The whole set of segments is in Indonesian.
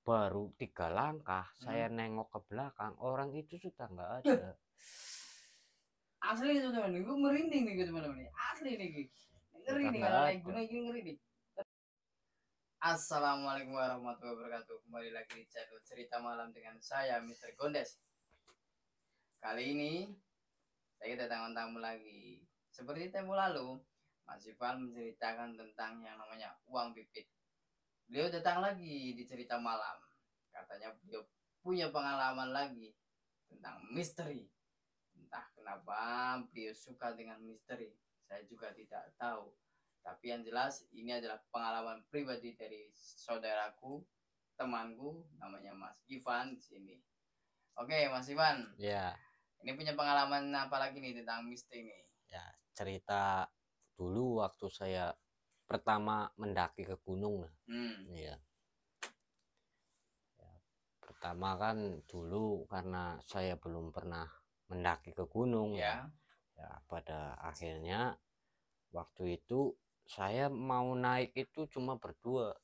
Baru 3 langkah saya nengok ke belakang, orang itu sudah nggak ada. Asli nih teman-teman, gue merinding nih teman-teman, asli nih, ngeri Sudah nih nggak kalau naik ada. gunung ini ngeri nih. Assalamualaikum warahmatullahi wabarakatuh. Kembali lagi di channel Cerita Malam dengan saya Mr. Gondes. Kali ini saya kedatangan tamu lagi. Seperti tempo lalu, Mas Ivan menceritakan tentang yang namanya uang pipit. Beliau datang lagi di Cerita Malam. Katanya beliau punya pengalaman lagi tentang misteri. Entah kenapa beliau suka dengan misteri, saya juga tidak tahu. Tapi yang jelas ini adalah pengalaman pribadi dari saudaraku, temanku, namanya Mas Ivan di sini. Oke, Mas Ivan, Ya, ini punya pengalaman apa lagi nih tentang misteri nih? ya cerita dulu waktu saya pertama mendaki ke gunung. Ya, pertama kan dulu karena saya belum pernah mendaki ke gunung ya. Ya. Ya, pada akhirnya waktu itu saya mau naik itu cuma berdua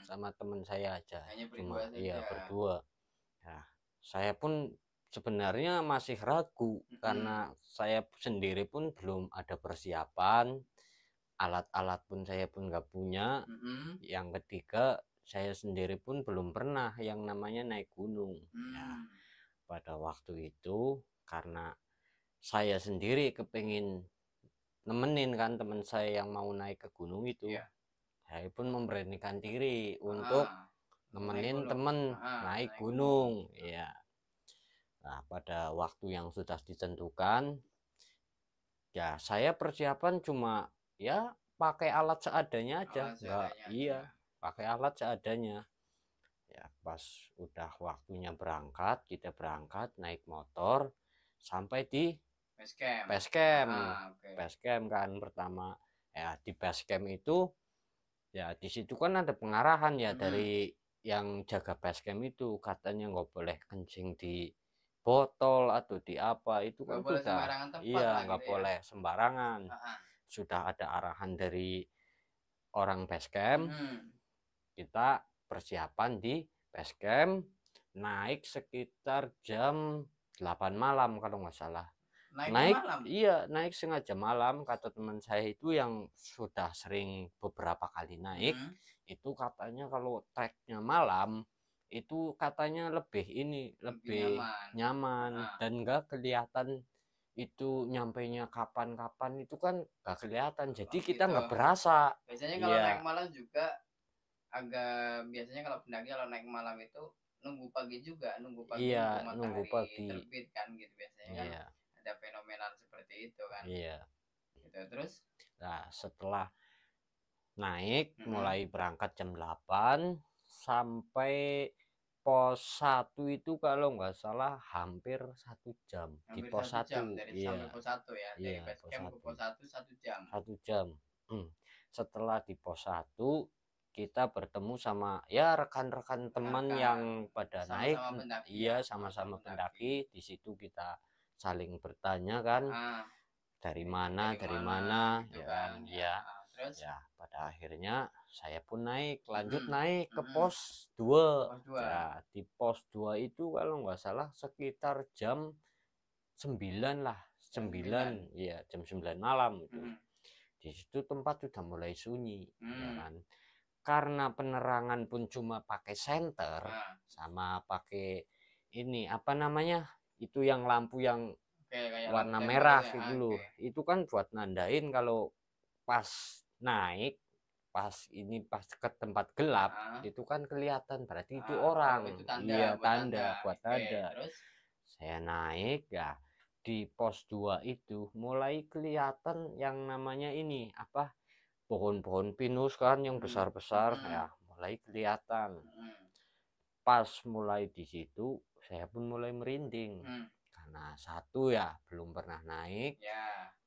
sama teman saya aja. Hanya Cuma berdua iya saja. berdua. Ya, saya pun sebenarnya masih ragu karena saya sendiri pun belum ada persiapan, alat-alat pun saya pun nggak punya. Yang ketiga, saya sendiri pun belum pernah yang namanya naik gunung. Ya, pada waktu itu karena saya sendiri kepingin nemenin kan teman saya yang mau naik ke gunung itu. Saya pun memberanikan diri untuk nemenin temen naik gunung. Ya. Nah, pada waktu yang sudah ditentukan, ya saya persiapan cuma ya pakai alat seadanya aja, enggak iya, pakai alat seadanya. Ya, pas udah waktunya berangkat, kita berangkat naik motor sampai di base camp kan pertama. Ya, di base camp itu ya di situ kan ada pengarahan ya dari yang jaga base camp itu, katanya nggak boleh kencing di botol atau di apa, itu kan sudah iya nggak boleh sembarangan. Sudah ada arahan dari orang base camp, kita persiapan di base camp, naik sekitar jam 8 malam kalau nggak salah. Naik iya naik sengaja malam, kata teman saya itu yang sudah sering beberapa kali naik, itu katanya kalau treknya malam itu katanya lebih ini lebih nyaman dan enggak kelihatan itu nyampainya kapan-kapan, itu kan nggak kelihatan, jadi kita nggak berasa. Biasanya kalau naik malam juga biasanya kalau pendaki kalau naik malam itu nunggu pagi juga, nunggu pagi iya, untuk nunggu matahari pagi terbit kan gitu biasanya kan, ada fenomena seperti itu kan. Iya. Gitu terus. Nah, setelah naik mulai berangkat jam 8 sampai pos 1 itu kalau nggak salah hampir 1 jam di pos 1. Dari sampai Iya, pos 1 ya, dari iya base pos camp ke 1 pos 1 1 jam. 1 jam. Setelah di pos 1 kita bertemu sama ya rekan-rekan teman yang pada naik. Iya, sama-sama pendaki. Di situ kita saling bertanya kan, dari mana gitu ya kan. kan ya. Terus Ya, pada akhirnya saya pun lanjut naik ke pos 2. Ya, di pos 2 itu kalau nggak salah sekitar jam 9 lah, 9 ya, jam 9 malam itu. Di situ tempat sudah mulai sunyi, ya kan. Karena penerangan pun cuma pakai senter sama pakai ini apa namanya? Itu yang lampu yang warna merah itu loh. Itu kan buat nandain kalau pas naik, pas ke tempat gelap itu kan kelihatan berarti itu orang. Iya, tanda buat tanda. Saya naik ya, di pos 2 itu mulai kelihatan yang namanya ini apa, pohon-pohon pinus kan yang besar-besar ya mulai kelihatan. Pas mulai di situ saya pun mulai merinding karena satu ya belum pernah naik,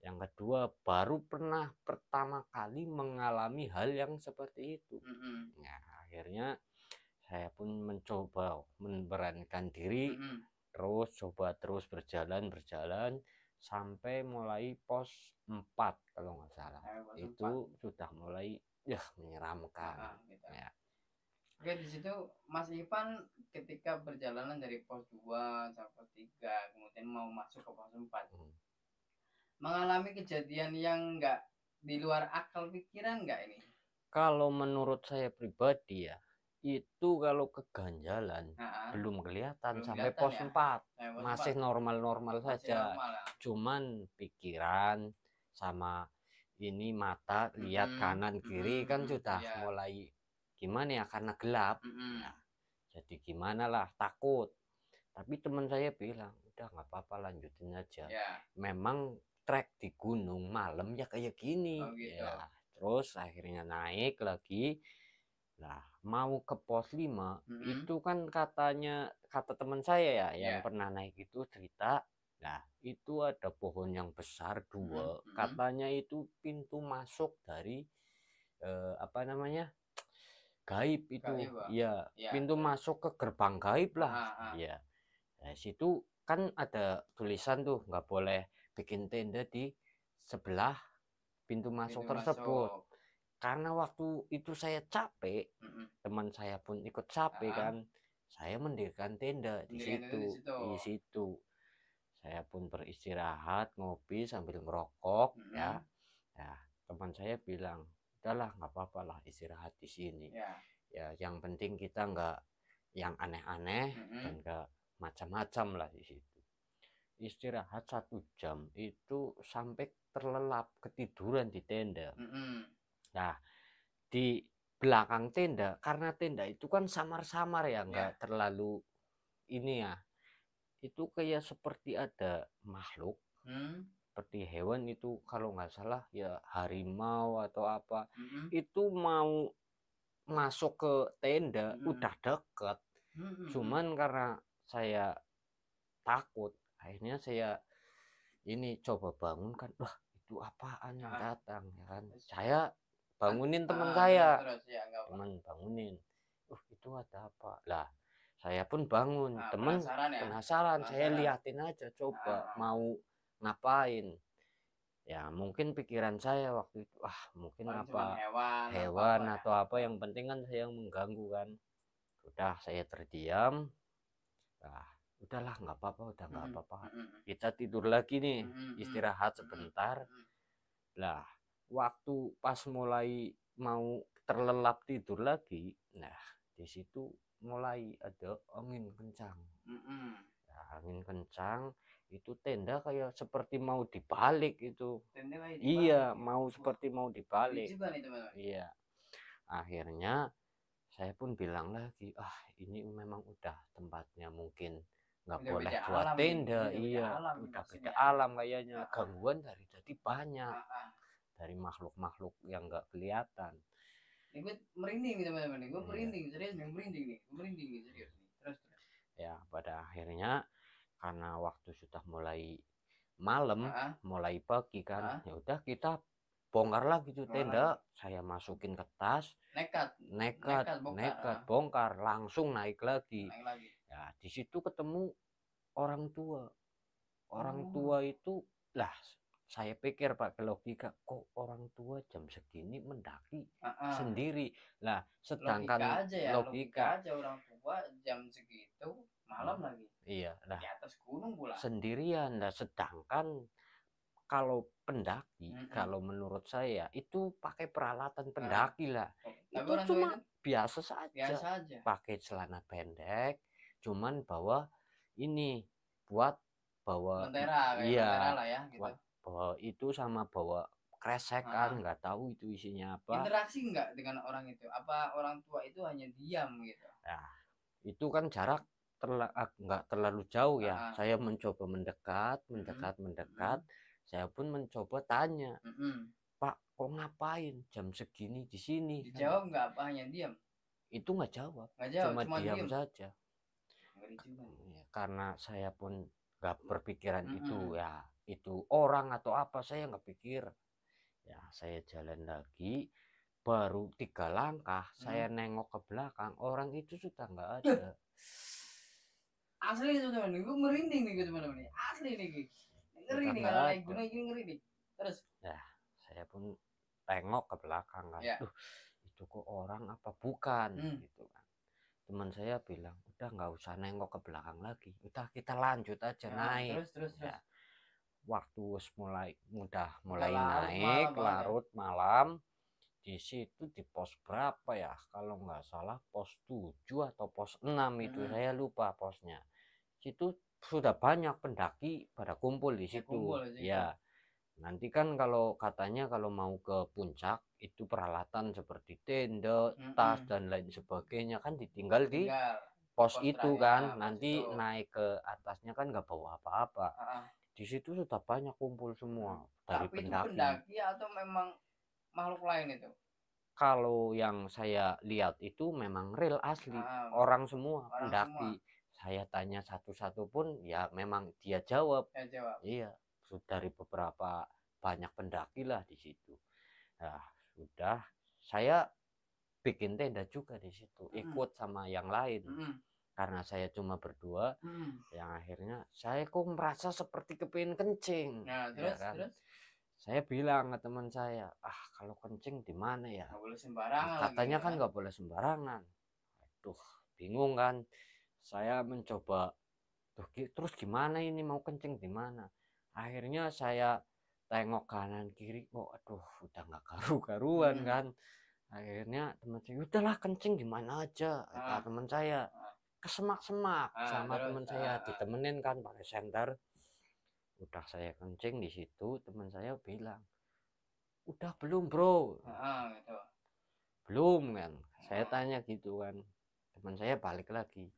yang kedua baru pernah pertama kali mengalami hal yang seperti itu. Ya, akhirnya saya pun mencoba memberanikan diri, terus berjalan sampai mulai pos 4 kalau nggak salah. Itu sudah mulai ya menyeramkan. Ya. Oke, di situ Mas Ivan ketika perjalanan dari pos 2 sampai pos 3 kemudian mau masuk ke pos 4 mengalami kejadian yang enggak di luar akal pikiran enggak ini? Kalau menurut saya pribadi ya, itu kalau keganjalan Heeh, belum kelihatan belum sampai kelihatan pos ya? 4 Pos 4 masih normal-normal masih saja. normal ya? Cuman pikiran sama ini mata lihat kanan kiri kan sudah Iya, mulai gimana ya, karena gelap ya. Jadi gimana lah, takut. Tapi teman saya bilang, udah nggak apa-apa, lanjutin aja. ya. Memang trek di gunung malam ya kayak gini Oh gitu. ya. Terus akhirnya naik lagi. Nah, mau ke pos 5 itu kan katanya, kata teman saya ya yang Ya. pernah naik itu cerita, nah itu ada pohon yang besar dua, katanya itu pintu masuk dari apa namanya, gaib itu. Gaib, Pak. Iya, Ya, pintu terus? masuk ke gerbang gaib lah. Ah. Iya. Nah, situ kan ada tulisan tuh nggak boleh bikin tenda di sebelah pintu masuk Pintu tersebut. masuk. Karena waktu itu saya capek, teman saya pun ikut capek kan, saya mendirikan tenda di Mendirikan situ. itu di situ. Di situ saya pun beristirahat, ngopi sambil ngerokok ya. Ya, teman saya bilang, udahlah nggak apa-apa lah istirahat di sini. Ya. Ya, yang penting kita nggak yang aneh-aneh dan nggak macam-macam lah di situ. Istirahat 1 jam itu sampai terlelap ketiduran di tenda. Nah, di belakang tenda, karena tenda itu kan samar-samar ya, nggak terlalu ini ya, itu kayak seperti ada makhluk, seperti hewan itu, kalau nggak salah ya harimau atau apa, itu mau masuk ke tenda udah deket. Cuman karena saya takut, akhirnya saya ini coba bangun kan, wah itu apaan yang datang ya kan. Saya bangunin teman saya, Terus ya, teman bangunin, itu ada apa lah. Saya pun bangun, teman penasaran ya? penasaran, saya Penasaran. liatin aja coba mau ngapain. Ya mungkin pikiran saya waktu itu, mungkin Paling cuman apa hewan, hewan apa-apa ya. atau apa, yang penting kan saya yang mengganggu kan. Udah saya terdiam. Nah, udahlah nggak apa-apa, udah nggak apa-apa. Kita tidur lagi nih, istirahat sebentar. Lah, waktu pas mulai mau terlelap tidur lagi, nah di situ mulai ada angin kencang. Nah, angin kencang itu tenda kayak seperti mau dibalik itu. Iya, mau seperti mau dibalik. Iya. Akhirnya saya pun bilang lagi, ini memang udah tempatnya mungkin nggak Udah boleh beda buat alam tenda. ini, Iya, udah beda maksudnya. alam kayaknya. Gangguan dari tadi banyak, dari makhluk-makhluk yang nggak kelihatan. Ini gue merinding nih teman-teman, gue Iya. merinding serius nih, merinding nih serius nih. Terus. Ya, pada akhirnya karena waktu sudah mulai malam, mulai pagi kan, ya udah kita bongkar lagi tuh tenda. Saya masukin ke tas, nekat bongkar, langsung naik lagi. Ya, di situ ketemu orang tua. Orang tua itu lah, saya pikir pakai logika, kok orang tua jam segini mendaki sendiri. Lah, sedangkan logika aja orang tua jam segitu malam lagi. Iya, lah di atas gunung pula. Sendirian. Lah, sedangkan kalau pendaki, kalau menurut saya itu pakai peralatan pendaki lah. Itu cuma biasa saja. Pakai celana pendek, cuman bawa ini buat bawa lentera, iya, lah ya gitu. bawa itu sama bawa kresek kan, nggak tahu itu isinya apa. Interaksi nggak dengan orang itu? Apa orang tua itu hanya diam gitu? Nah, itu kan jarak nggak terlalu jauh ya. Saya mencoba mendekat. Saya pun mencoba tanya, Pak, kok ngapain jam segini di sini? Dijawab nggak, apa hanya diam? Itu nggak jawab, cuma diam saja. Ya, karena saya pun nggak berpikiran itu ya, itu orang atau apa, saya nggak pikir. Ya, saya jalan lagi, baru 3 langkah saya nengok ke belakang, orang itu sudah nggak ada. Asli itu teman, gue merinding nih teman-teman, asli nih, ngeri nih kalau naik gunung ini, ngeri nih. Terus ya, saya pun tengok ke belakang kan, itu kok orang apa bukan gitu kan. teman saya bilang udah nggak usah nengok ke belakang lagi, udah kita lanjut aja naik. Terus Ya, waktu mulai udah mulai larut naik malam banget ya. larut malam, di situ di pos berapa ya, kalau nggak salah pos 7 atau pos 6 itu saya lupa posnya. Situ sudah banyak pendaki pada kumpul di situ. Kumpul di situ. Ya, nanti kan kalau katanya kalau mau ke puncak itu peralatan seperti tenda, tas dan lain sebagainya kan ditinggal di pos itu kan. Nanti naik ke atasnya kan nggak bawa apa-apa. Di situ sudah banyak kumpul semua dari Tapi itu pendaki. pendaki atau memang makhluk lain itu? Kalau yang saya lihat itu memang real asli, orang semua pendaki. Saya tanya satu-satu pun ya memang dia jawab. Iya, dari beberapa banyak pendaki lah di situ. Nah, sudah saya bikin tenda juga di situ, ikut sama yang lain. Karena saya cuma berdua, yang akhirnya saya kok merasa seperti kepingin kencing. Nah, ya terus, kan? terus Saya bilang ke teman saya, kalau kencing di mana ya? nggak boleh sembarangan. Katanya lagi, kan nggak boleh sembarangan. Aduh, bingung kan? Saya mencoba, terus gimana ini mau kencing di mana? Akhirnya saya tengok kanan kiri, kok aduh udah nggak karu-karuan kan. Akhirnya teman saya, udahlah kencing di mana aja. Kata teman saya, ke semak-semak sama teman saya, ditemenin kan pakai senter. Udah saya kencing di situ, teman saya bilang, udah belum bro? Gitu. Belum kan, saya tanya gitu kan. Teman saya balik lagi,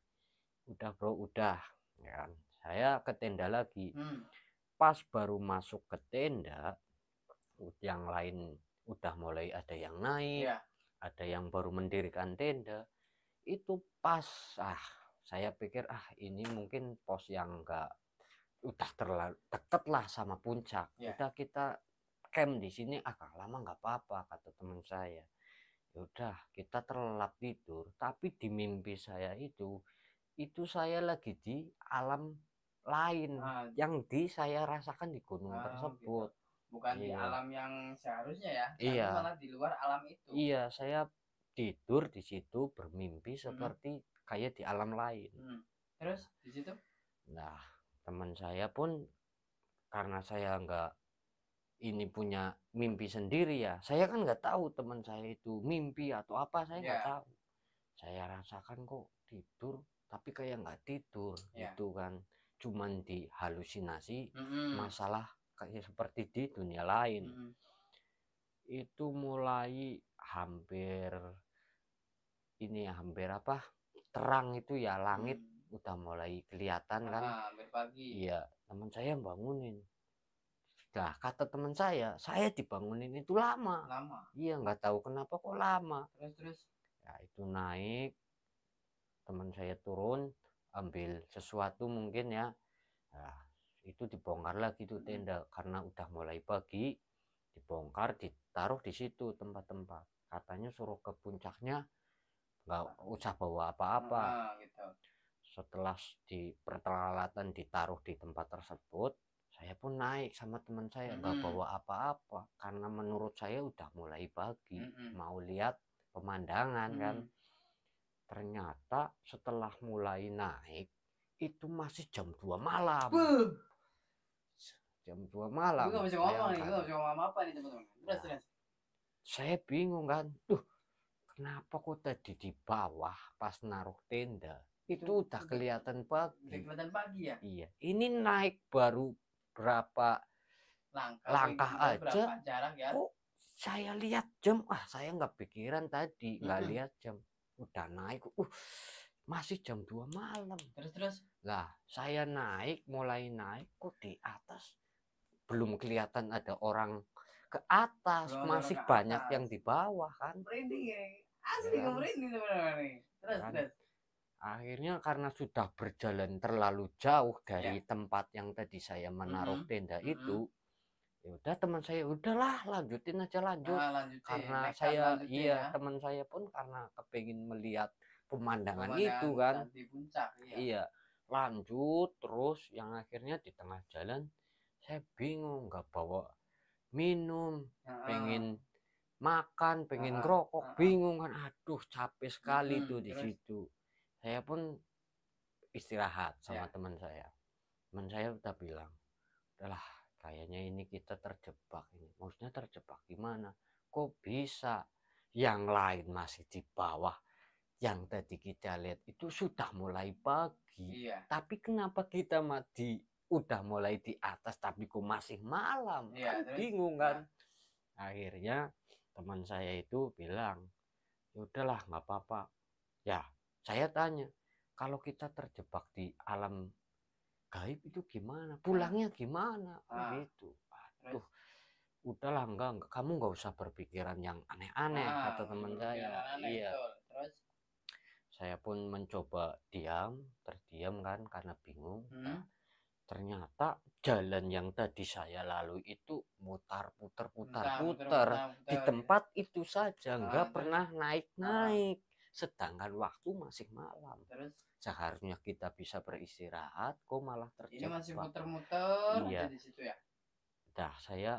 udah bro udah ya kan. Saya ke tenda lagi. Pas baru masuk ke tenda, yang lain udah mulai ada yang naik, ada yang baru mendirikan tenda. Itu pas saya pikir ini mungkin pos yang enggak, udah terlalu deket lah sama puncak. Udah kita camp di sini agak lama nggak apa-apa, kata teman saya. Udah kita terlelap tidur, tapi di mimpi saya itu saya lagi di alam lain yang saya rasakan di gunung tersebut. Gitu. Bukan di alam yang seharusnya ya, tapi Iya. malah di luar alam itu. Iya, saya tidur di situ bermimpi seperti kayak di alam lain. Terus di situ? Nah, teman saya pun karena saya nggak ini punya mimpi sendiri ya, saya kan nggak tahu teman saya itu mimpi atau apa, saya nggak tahu. Saya rasakan kok tidur tapi kayak nggak tidur gitu kan, cuman dihalusinasi masalah kayak seperti di dunia lain. Itu mulai hampir terang itu ya, langit udah mulai kelihatan kan. Iya, teman saya bangunin. Nah, kata teman saya dibangunin itu lama. Iya, nggak tahu kenapa kok lama. Terus ya itu naik, teman saya turun ambil sesuatu mungkin ya. Nah, itu dibongkar lagi tuh tenda karena udah mulai pagi. Dibongkar, ditaruh di situ tempat-tempat. Katanya suruh ke puncaknya nggak usah bawa apa-apa. Gitu. Setelah di peralatan ditaruh di tempat tersebut, saya pun naik sama teman saya, nggak bawa apa-apa karena menurut saya udah mulai pagi, mau lihat pemandangan kan. Ternyata setelah mulai naik itu masih jam 2 malam. Jam 2 malam. Gue nggak bisa ngomong nih, gue nggak bisa ngomong apa nih teman-teman. Terus. Saya bingung kan, kenapa kok tadi di bawah pas naruh tenda itu udah kelihatan pagi. Kelihatan pagi ya? Iya, ini naik baru berapa langkah aja, jarak ya? Kok saya lihat jam, saya nggak pikiran tadi, nggak lihat jam, udah naik, masih jam 2 malam. Terus? Lah, saya mulai naik, kok di atas belum kelihatan ada orang ke atas, masih banyak yang di bawah kan. Merinding ya, asli merinding teman-teman nih. Terus. Akhirnya karena sudah berjalan terlalu jauh dari tempat yang tadi saya menaruh tenda itu, ya udah teman saya udahlah lanjutin aja karena saya teman saya pun karena kepingin melihat pemandangan itu kan di puncak. Iya, lanjut terus, yang akhirnya di tengah jalan saya bingung nggak bawa minum, pengen makan, pengen ngerokok, bingung kan, aduh capek sekali tuh di situ. saya pun istirahat sama Ya. teman saya. Teman saya udah bilang, udahlah kayaknya ini kita terjebak ini. Maksudnya terjebak gimana? Kok bisa yang lain masih di bawah, yang tadi kita lihat itu sudah mulai pagi, Iya. tapi kenapa kita udah mulai di atas tapi kok masih malam? Iya, Kan terus bingung kan. Akhirnya teman saya itu bilang, ya udahlah nggak apa-apa. Ya saya tanya, kalau kita terjebak di alam gaib itu gimana? Pulangnya gimana? Gitu. Aduh, terus udahlah enggak, kamu nggak usah berpikiran yang aneh-aneh, kata teman berpikiran saya. aneh, Iya, betul. Terus saya pun mencoba terdiam kan karena bingung. Nah, ternyata jalan yang tadi saya lalui itu mutar-putar di muter tempat itu saja, nggak terus pernah naik-naik. Sedangkan waktu masih malam. terus Seharusnya kita bisa beristirahat, kok malah ini masih terjebak. muter-muter aja Iya, di situ ya. dah saya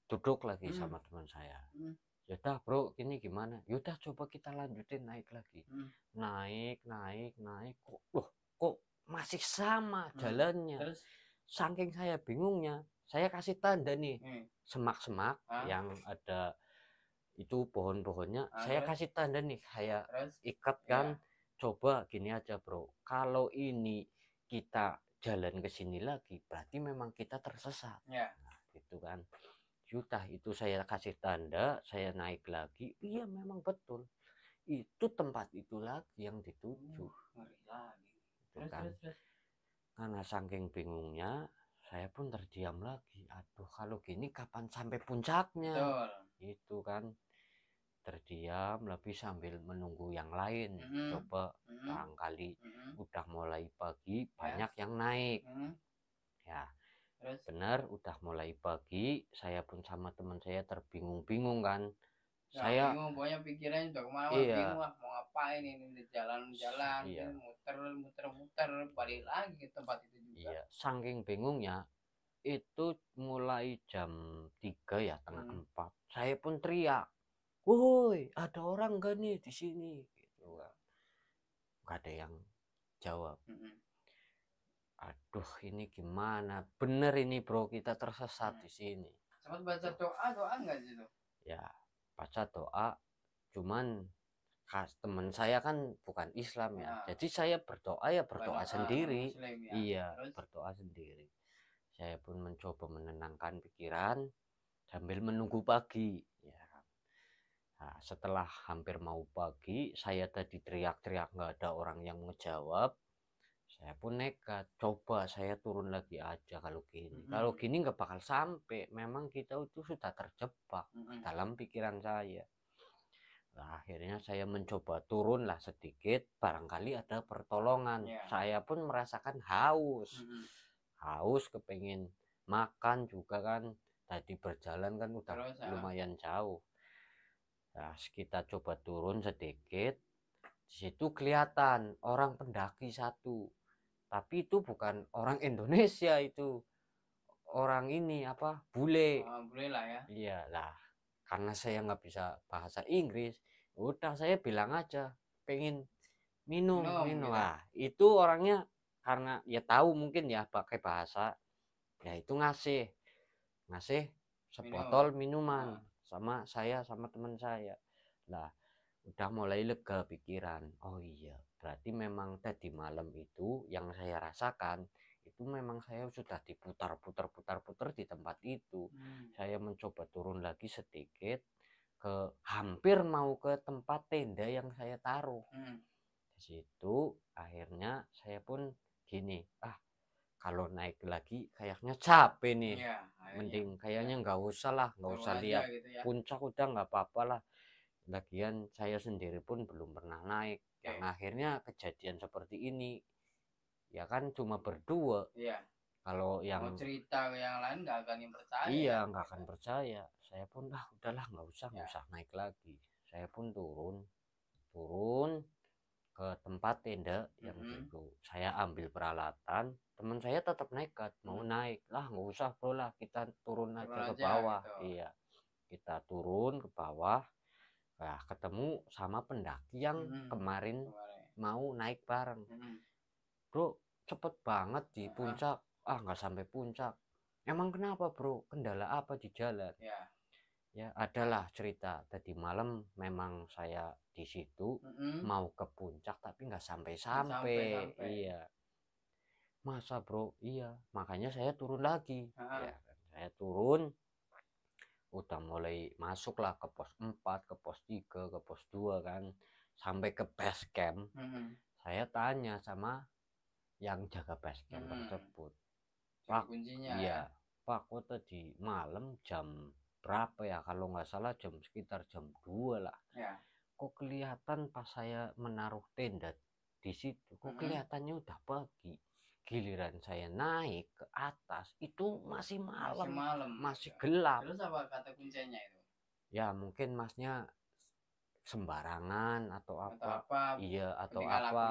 duduk lagi Hmm. sama teman saya. Hmm. Yaudah bro, ini gimana? Yaudah coba kita lanjutin naik lagi. Hmm. Naik, kok masih sama jalannya. Terus Saking saya bingungnya, saya kasih tanda nih, Hmm. semak-semak yang ada itu pohon-pohonnya, saya terus kasih tanda nih, saya terus ikat kan. Coba gini aja bro, kalau ini kita jalan ke sini lagi, berarti memang kita tersesat. ya. Nah, gitu kan. Sudah itu saya kasih tanda, saya naik lagi. Iya memang betul. Itu tempat itu lagi yang dituju. Ngeri lagi. Itu kan. Karena saking bingungnya, saya pun terdiam lagi. Aduh, kalau gini kapan sampai puncaknya? Betul. Itu kan. Terdiam lebih sambil menunggu yang lain. Coba barangkali udah mulai pagi, banyak yang naik. Ya, Terus benar udah mulai pagi, saya pun sama teman saya terbingung-bingung kan. ya, Saya bingung, pokoknya pikirannya udah kemana-mana, iya bingung lah mau ngapain ini, jalan-jalan iya muter balik lagi ke tempat itu juga. iya saking bingungnya itu mulai jam 3 ya, tengah 4 saya pun teriak, woi ada orang gak nih di sini, gitu kan. Gak ada yang jawab. Aduh ini gimana, bener ini bro, kita tersesat di sini. Sempat baca doa nggak di situ? Ya baca doa, cuman teman saya kan bukan Islam ya, jadi saya berdoa ya berdoa sendiri. Muslim, ya. Iya, Terus berdoa sendiri. Saya pun mencoba menenangkan pikiran sambil menunggu pagi ya. Nah, setelah hampir mau pagi, saya tadi teriak-teriak nggak ada orang yang ngejawab. Saya pun nekat, coba saya turun lagi aja kalau gini. Kalau gini nggak bakal sampai. Memang kita itu sudah terjebak dalam pikiran saya. Nah, akhirnya saya mencoba turun lah sedikit, barangkali ada pertolongan. Saya pun merasakan haus kepengen makan juga kan. Tadi berjalan kan udah lumayan jauh. Nah, kita coba turun sedikit. Di situ kelihatan orang pendaki satu. Tapi itu bukan orang Indonesia, itu orang ini apa, bule. Boleh lah ya. Iya lah, karena saya nggak bisa bahasa Inggris, udah saya bilang aja pengen minum. Gitu. Lah itu orangnya karena ya tahu mungkin ya pakai bahasa, ya itu ngasih sebotol minuman sama saya sama teman saya. Lah udah mulai lega pikiran, oh iya berarti memang tadi malam itu yang saya rasakan itu memang saya sudah diputar-putar di tempat itu. Saya mencoba turun lagi sedikit, hampir mau ke tempat tenda yang saya taruh. Di situ akhirnya saya pun gini, kalau naik lagi kayaknya capek nih, mending kayaknya nggak usah lihat gitu ya. Puncak udah nggak apa-apa lah, lagian saya sendiri pun belum pernah naik. Yang akhirnya kejadian seperti ini ya kan cuma berdua. Kalau yang mau cerita ke yang lain nggak akan percaya. Iya nggak akan percaya. Saya pun udahlah nggak usah naik lagi. Saya pun turun ke tempat tenda yang itu. Saya ambil peralatan, teman saya tetap nekat mau naik. Lah nggak usah bro lah, kita turun aja ke bawah gitu. Iya, kita turun ke bawah. Nah, ketemu sama pendaki yang kemarin mau naik bareng. Bro, cepet banget di puncak. Nggak sampai puncak. Emang kenapa bro? Kendala apa di jalan? Ya adalah cerita tadi malam memang saya di situ mau ke puncak tapi nggak sampai. Iya. Masa bro? Iya. Makanya saya turun lagi. Ya, saya turun. Udah mulai masuk lah ke pos 4, ke pos 3, ke pos 2 kan. Sampai ke base camp. Saya tanya sama yang jaga base camp tersebut. Pak, iya, Pak, kok tadi malam jam berapa ya? Kalau nggak salah sekitar jam 2 lah. Kok kelihatan pas saya menaruh tenda di situ, kok kelihatannya udah pagi. Giliran saya naik ke atas itu masih malam, masih gelap. Terus apa kata kuncinya itu? Ya mungkin masnya sembarangan atau apa. Iya, atau apa.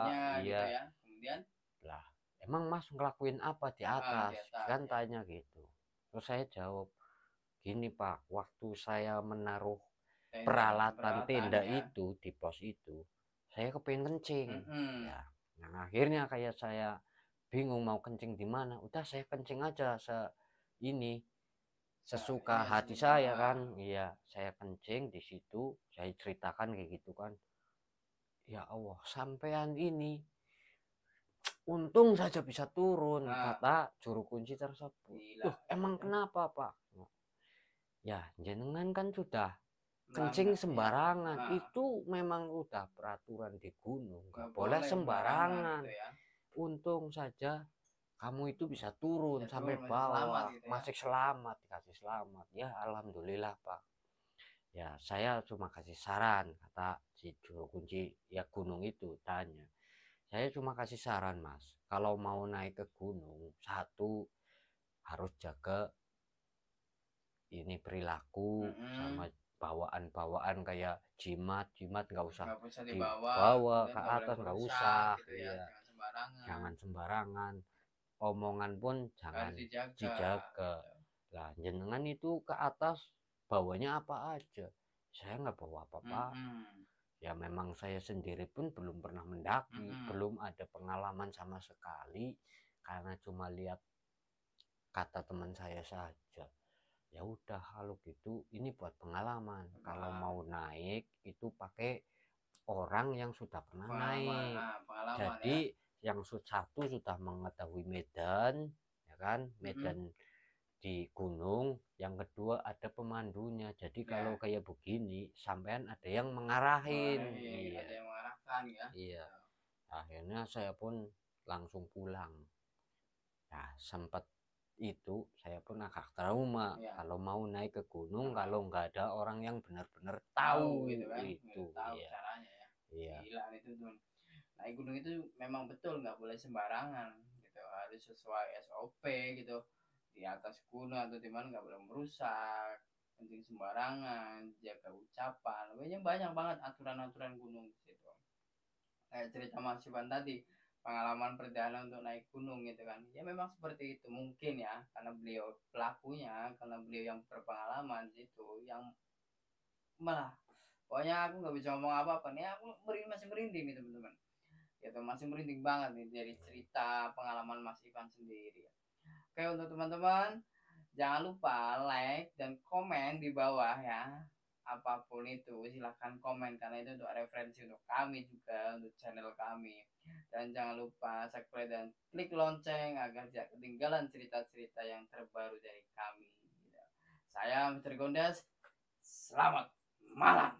Iya. Gitu ya. Kemudian lah, emang mas ngelakuin apa di atas? Kan tanya gitu. Terus saya jawab, gini pak, waktu saya menaruh peralatan tenda itu di pos itu, saya kepengen kencing. Ya, nah akhirnya kayak saya bingung mau kencing di mana. Udah saya kencing aja sesuka hati saya kan. Iya, saya kencing di situ, saya ceritakan kayak gitu kan. Ya Allah, sampean ini untung saja bisa turun, kata juru kunci tersebut. Emang kenapa pak? Ya jenengan kan sudah kencing sembarangan. Itu memang udah peraturan di gunung, nggak boleh sembarangan. Untung saja kamu itu bisa turun sampai bawah, masih selamat, dikasih selamat. Ya alhamdulillah pak. Ya saya cuma kasih saran, kata si juru kunci ya gunung itu tanya. Saya cuma kasih saran mas, kalau mau naik ke gunung, satu harus jaga ini perilaku sama bawaan-bawaan kayak jimat nggak usah dibawa ke atas, nggak usah gitu ya. Jangan sembarangan, omongan pun jangan dijaga. Lah jenengan itu ke atas bawanya apa aja? Saya nggak bawa apa-apa. Ya memang saya sendiri pun belum pernah mendaki, belum ada pengalaman sama sekali, karena cuma lihat kata teman saya saja. Ya udah kalau gitu ini buat pengalaman. Kalau mau naik itu pakai orang yang sudah pernah naik. Jadi yang satu sudah mengetahui medan, ya kan, medan di gunung. Yang kedua ada pemandunya. Jadi kalau kayak begini sampean ada yang mengarahin. Iya. Ada yang mengarahkan ya. Iya. Akhirnya saya pun langsung pulang. Nah sempat itu saya pun agak trauma kalau mau naik ke gunung kalau nggak ada orang yang benar-benar tahu gitu kan, itu tahu caranya ya. Iya. Gila itu tuh. Naik gunung itu memang betul nggak boleh sembarangan gitu, harus sesuai SOP gitu. Di atas gunung atau di mana nggak boleh merusak, kencing sembarangan, jaga ucapan. Pokoknya banyak banget aturan-aturan gunung gitu. Kayak cerita Mas Ivan tadi, pengalaman perjalanan untuk naik gunung gitu kan, ya memang seperti itu mungkin ya, karena beliau pelakunya, karena beliau yang berpengalaman gitu, yang malah pokoknya aku nggak bisa ngomong apa-apa nih, aku masih merinding nih teman-teman gitu, masih merinding banget nih dari cerita pengalaman Mas Ivan sendiri. Oke, untuk teman-teman jangan lupa like dan komen di bawah ya, apapun itu silahkan komen karena itu untuk referensi untuk kami juga, untuk channel kami. Dan jangan lupa subscribe dan klik lonceng agar tidak ketinggalan cerita-cerita yang terbaru dari kami. Saya Mr. Gondes, selamat malam.